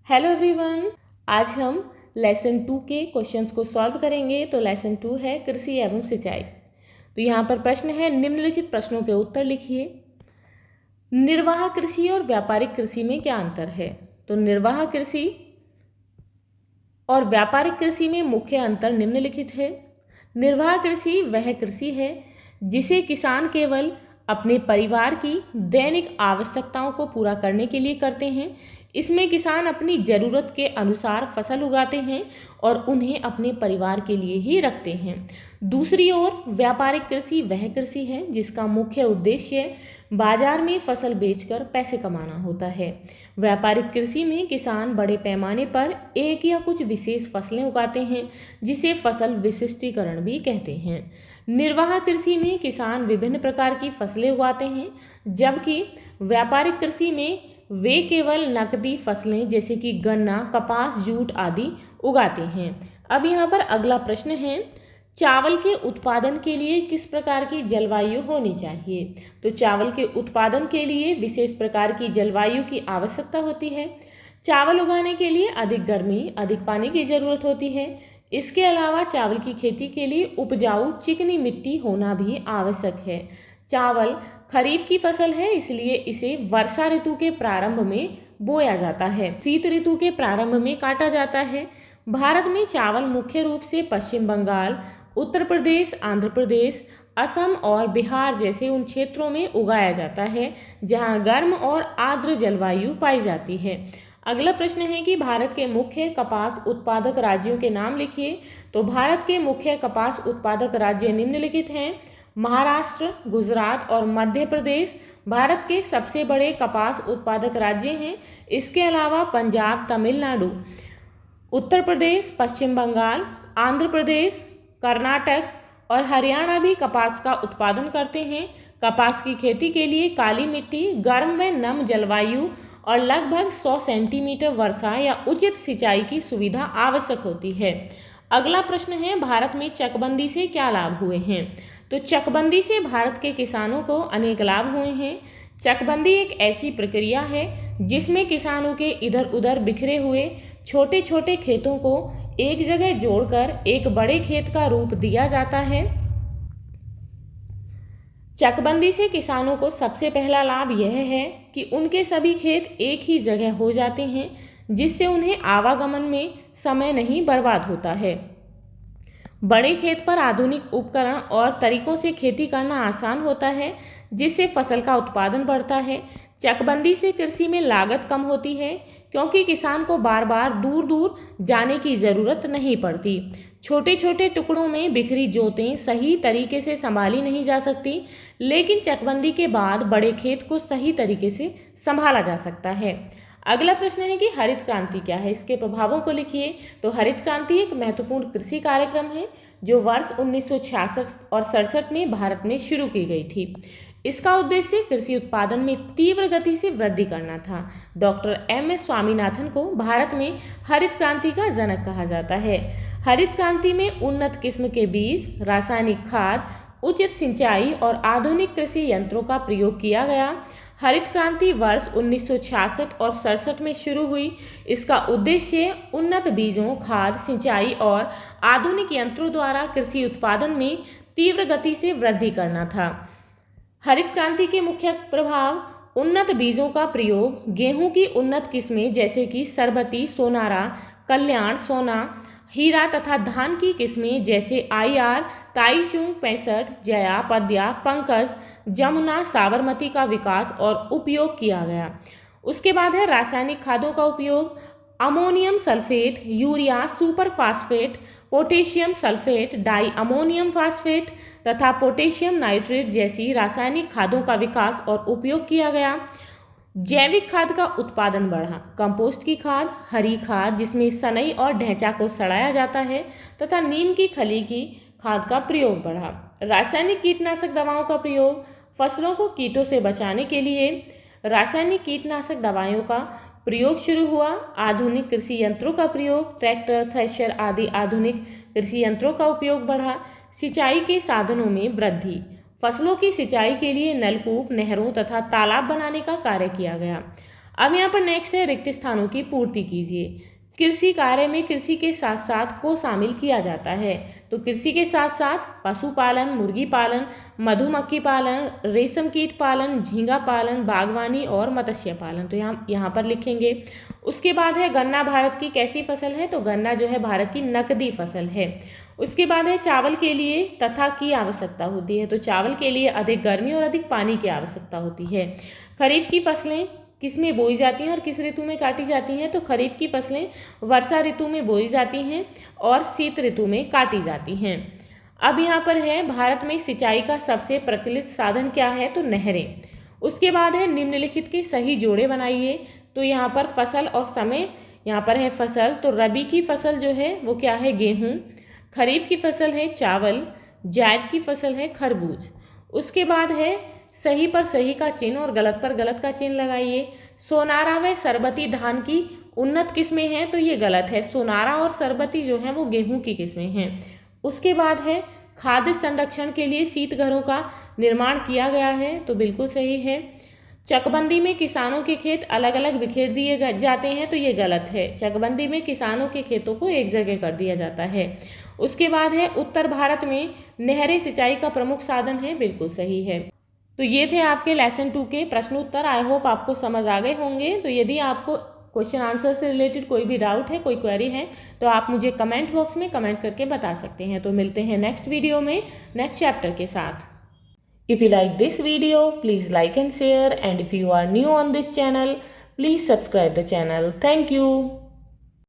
Hello everyone, आज हम lesson 2 के क्वेश्चंस को सॉल्व करेंगे। तो लेसन 2 है कृषि एवं सिंचाई। तो यहाँ पर प्रश्न है, निम्नलिखित प्रश्नों के उत्तर लिखिए। निर्वाह कृषि और व्यापारिक कृषि में क्या अंतर है? तो निर्वाह कृषि और व्यापारिक कृषि में मुख्य अंतर निम्नलिखित है। निर्वाह कृषि वह कृषि है जिसे किसान केवल अपने परिवार की दैनिक आवश्यकताओं को पूरा करने के लिए करते हैं। इसमें किसान अपनी ज़रूरत के अनुसार फसल उगाते हैं और उन्हें अपने परिवार के लिए ही रखते हैं। दूसरी ओर व्यापारिक कृषि वह कृषि है जिसका मुख्य उद्देश्य बाजार में फसल बेचकर पैसे कमाना होता है। व्यापारिक कृषि में किसान बड़े पैमाने पर एक या कुछ विशेष फसलें उगाते हैं, जिसे फसल विशिष्टीकरण भी कहते हैं। निर्वाह कृषि में किसान विभिन्न प्रकार की फसलें उगाते हैं, जबकि व्यापारिक कृषि में वे केवल नकदी फसलें जैसे कि गन्ना, कपास, जूट आदि उगाते हैं। अब यहाँ पर अगला प्रश्न है, चावल के उत्पादन के लिए किस प्रकार की जलवायु होनी चाहिए? तो चावल के उत्पादन के लिए विशेष प्रकार की जलवायु की आवश्यकता होती है। चावल उगाने के लिए अधिक गर्मी, अधिक पानी की ज़रूरत होती है। इसके अलावा चावल की खेती के लिए उपजाऊ चिकनी मिट्टी होना भी आवश्यक है। चावल खरीफ की फसल है, इसलिए इसे वर्षा ऋतु के प्रारंभ में बोया जाता है, शीत ऋतु के प्रारंभ में काटा जाता है। भारत में चावल मुख्य रूप से पश्चिम बंगाल, उत्तर प्रदेश, आंध्र प्रदेश, असम और बिहार जैसे उन क्षेत्रों में उगाया जाता है जहां गर्म और आर्द्र जलवायु पाई जाती है। अगला प्रश्न है कि भारत के मुख्य कपास उत्पादक राज्यों के नाम लिखिए। तो भारत के मुख्य कपास उत्पादक राज्य निम्नलिखित हैं। महाराष्ट्र, गुजरात और मध्य प्रदेश भारत के सबसे बड़े कपास उत्पादक राज्य हैं। इसके अलावा पंजाब, तमिलनाडु, उत्तर प्रदेश, पश्चिम बंगाल, आंध्र प्रदेश, कर्नाटक और हरियाणा भी कपास का उत्पादन करते हैं। कपास की खेती के लिए काली मिट्टी, गर्म व नम जलवायु और लगभग 100 सेंटीमीटर वर्षा या उचित सिंचाई की सुविधा आवश्यक होती है। अगला प्रश्न है, भारत में चकबंदी से क्या लाभ हुए हैं? तो चकबंदी से भारत के किसानों को अनेक लाभ हुए हैं। चकबंदी एक ऐसी प्रक्रिया है जिसमें किसानों के इधर उधर बिखरे हुए छोटे छोटे खेतों को एक जगह जोड़कर एक बड़े खेत का रूप दिया जाता है। चकबंदी से किसानों को सबसे पहला लाभ यह है कि उनके सभी खेत एक ही जगह हो जाते हैं, जिससे उन्हें आवागमन में समय नहीं बर्बाद होता है। बड़े खेत पर आधुनिक उपकरण और तरीकों से खेती करना आसान होता है, जिससे फसल का उत्पादन बढ़ता है। चकबंदी से कृषि में लागत कम होती है, क्योंकि किसान को बार बार दूर दूर जाने की ज़रूरत नहीं पड़ती। छोटे छोटे टुकड़ों में बिखरी जोतें सही तरीके से संभाली नहीं जा सकती, लेकिन चकबंदी के बाद बड़े खेत को सही तरीके से संभाला जा सकता है। अगला प्रश्न है कि हरित क्रांति क्या है, इसके प्रभावों को लिखिए। तो हरित क्रांति एक महत्वपूर्ण कृषि कार्यक्रम है जो वर्ष 1966 और 67 में भारत में शुरू की गई थी। इसका उद्देश्य कृषि उत्पादन में तीव्र गति से वृद्धि करना था। Doctor MS. स्वामीनाथन को भारत में हरित क्रांति का जनक कहा जाता है। हरित क्रांति में उन्नत किस्म के बीज, रासायनिक खाद, उचित सिंचाई और आधुनिक कृषि यंत्रों का प्रयोग किया गया। हरित क्रांति वर्ष 1966 और 67 में शुरू हुई। इसका उद्देश्य उन्नत बीजों, खाद, सिंचाई और आधुनिक यंत्रों द्वारा कृषि उत्पादन में तीव्र गति से वृद्धि करना था। हरित क्रांति के मुख्य प्रभाव: उन्नत बीजों का प्रयोग, गेहूं की उन्नत किस्में जैसे कि सरबती, सोनारा, कल्याण, सोना, हीरा तथा धान की किस्में जैसे IR, ताईचुंग 65, जया, पद्या, पंकज, जमुना, साबरमती का विकास और उपयोग किया गया। उसके बाद है रासायनिक खादों का उपयोग। Ammonium sulphate, urea, super phosphate, potassium sulphate, di ammonium phosphate तथा पोटेशियम नाइट्रेट जैसी रासायनिक खादों का विकास और उपयोग किया गया। जैविक खाद का उत्पादन बढ़ा। कंपोस्ट की खाद, हरी खाद जिसमें सनई और ढैंचा को सड़ाया जाता है तथा नीम की खली की खाद का प्रयोग बढ़ा। रासायनिक कीटनाशक दवाओं का प्रयोग। फसलों को कीटों से बचाने के लिए रासायनिक कीटनाशक दवाओं का प्रयोग शुरू हुआ। आधुनिक कृषि यंत्रों का प्रयोग, ट्रैक्टर, थ्रेशर आदि आधुनिक कृषि यंत्रों का उपयोग बढ़ा। सिंचाई के साधनों में वृद्धि। फसलों की सिंचाई के लिए नलकूप, नहरों तथा तालाब बनाने का कार्य किया गया। अब यहाँ पर नेक्स्ट है रिक्त स्थानों की पूर्ति कीजिए। कृषि कार्य में कृषि के साथ साथ को शामिल किया जाता है। तो कृषि के साथ साथ पशुपालन, मुर्गी पालन, मधुमक्खी पालन, रेशम कीट पालन, झींगा पालन, बागवानी और मत्स्य पालन। तो यहाँ पर लिखेंगे। उसके बाद है गन्ना भारत की कैसी फसल है? तो गन्ना जो है भारत की नकदी फसल है। उसके बाद है चावल के लिए तथा की आवश्यकता होती है। तो चावल के लिए अधिक गर्मी और अधिक पानी की आवश्यकता होती है। खरीफ की फसलें किस में बोई जाती हैं और किस ऋतु में काटी जाती हैं? तो खरीफ की फसलें वर्षा ऋतु में बोई जाती हैं और शीत ऋतु में काटी जाती हैं। अब यहाँ पर है भारत में सिंचाई का सबसे प्रचलित साधन क्या है? तो नहरें। उसके बाद है निम्नलिखित के सही जोड़े बनाइए। तो यहाँ पर फसल और समय, यहाँ पर है फसल, तो रबी की फसल जो है वो क्या है? गेहूँ। खरीफ की फसल है चावल। जायद की फसल है खरबूज। उसके बाद है सही पर सही का चिन्ह और गलत पर गलत का चिन्ह लगाइए। सोनारा व सरबती धान की उन्नत किस्में हैं, तो ये गलत है। सोनारा और सरबती जो है वो गेहूं की किस्में हैं। उसके बाद है खाद्य संरक्षण के लिए शीतघरों का निर्माण किया गया है, तो बिल्कुल सही है। चकबंदी में किसानों के खेत अलग अलग बिखेर दिए जाते हैं, तो ये गलत है। चकबंदी में किसानों के खेतों को एक जगह कर दिया जाता है। उसके बाद है उत्तर भारत में नहरें सिंचाई का प्रमुख साधन है, बिल्कुल सही है। तो ये थे आपके लेसन 2 के प्रश्न उत्तर। आई होप आपको समझ आ गए होंगे। तो यदि आपको क्वेश्चन आंसर से रिलेटेड कोई भी डाउट है, कोई क्वेरी है, तो आप मुझे कमेंट बॉक्स में कमेंट करके बता सकते हैं। तो मिलते हैं नेक्स्ट वीडियो में नेक्स्ट चैप्टर के साथ। If you like this video please like and share, and if you are new on this channel please subscribe the channel. Thank you.